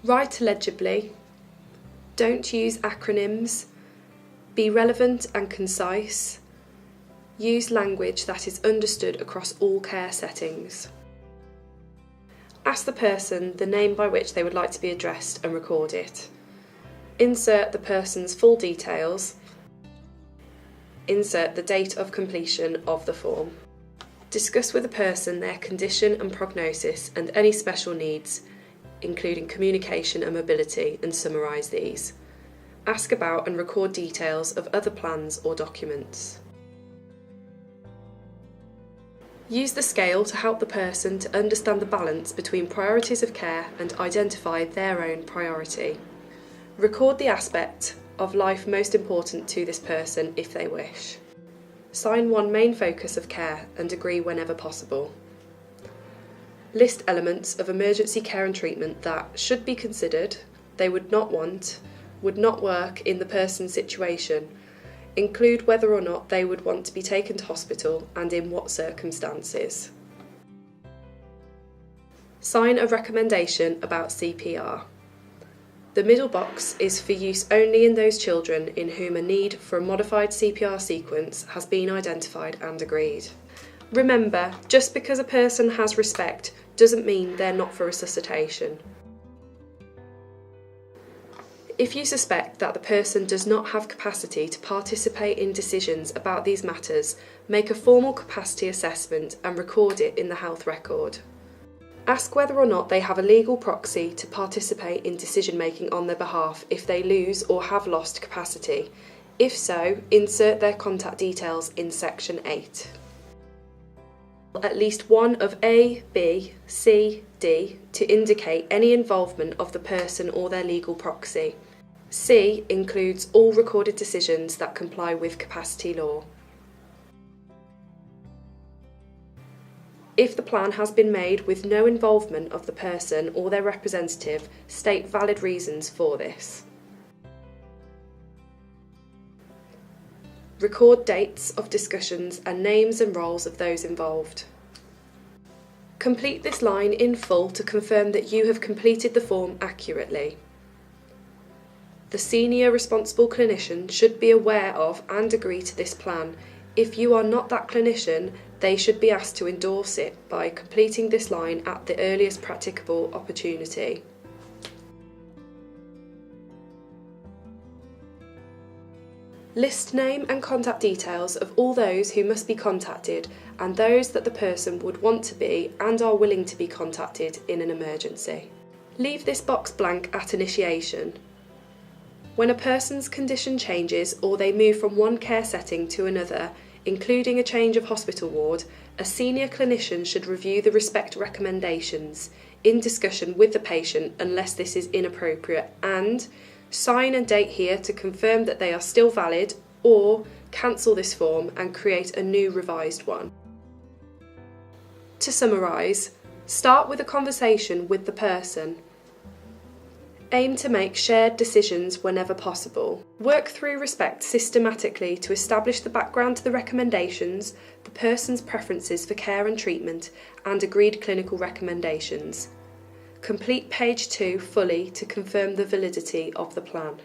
Write legibly. Don't use acronyms. Be relevant and concise. Use language that is understood across all care settings. Ask the person the name by which they would like to be addressed and record it. Insert the person's full details. Insert the date of completion of the form. Discuss with the person their condition and prognosis and any special needs, including communication and mobility, and summarise these. Ask about and record details of other plans or documents. Use the scale to help the person to understand the balance between priorities of care and identify their own priority. Record the aspect of life most important to this person if they wish. Sign one main focus of care and agree whenever possible. List elements of emergency care and treatment that should be considered, they would not want, would not work in the person's situation. Include whether or not they would want to be taken to hospital and in what circumstances. Sign a recommendation about CPR. The middle box is for use only in those children in whom a need for a modified CPR sequence has been identified and agreed. Remember, just because a person has ReSPECT doesn't mean they're not for resuscitation. If you suspect that the person does not have capacity to participate in decisions about these matters, make a formal capacity assessment and record it in the health record. Ask whether or not they have a legal proxy to participate in decision-making on their behalf if they lose or have lost capacity. If so, insert their contact details in Section 8. At least one of A, B, C, D to indicate any involvement of the person or their legal proxy. C includes all recorded decisions that comply with capacity law. If the plan has been made with no involvement of the person or their representative, state valid reasons for this. Record dates of discussions and names and roles of those involved. Complete this line in full to confirm that you have completed the form accurately. The senior responsible clinician should be aware of and agree to this plan. If you are not that clinician, they should be asked to endorse it by completing this line at the earliest practicable opportunity. List name and contact details of all those who must be contacted and those that the person would want to be and are willing to be contacted in an emergency. Leave this box blank at initiation. When a person's condition changes or they move from one care setting to another, including a change of hospital ward, a senior clinician should review the ReSPECT recommendations in discussion with the patient unless this is inappropriate, and sign and date here to confirm that they are still valid, or cancel this form and create a new revised one. To summarise, start with a conversation with the person. Aim to make shared decisions whenever possible. Work through ReSPECT systematically to establish the background to the recommendations, the person's preferences for care and treatment, and agreed clinical recommendations. Complete page 2 fully to confirm the validity of the plan.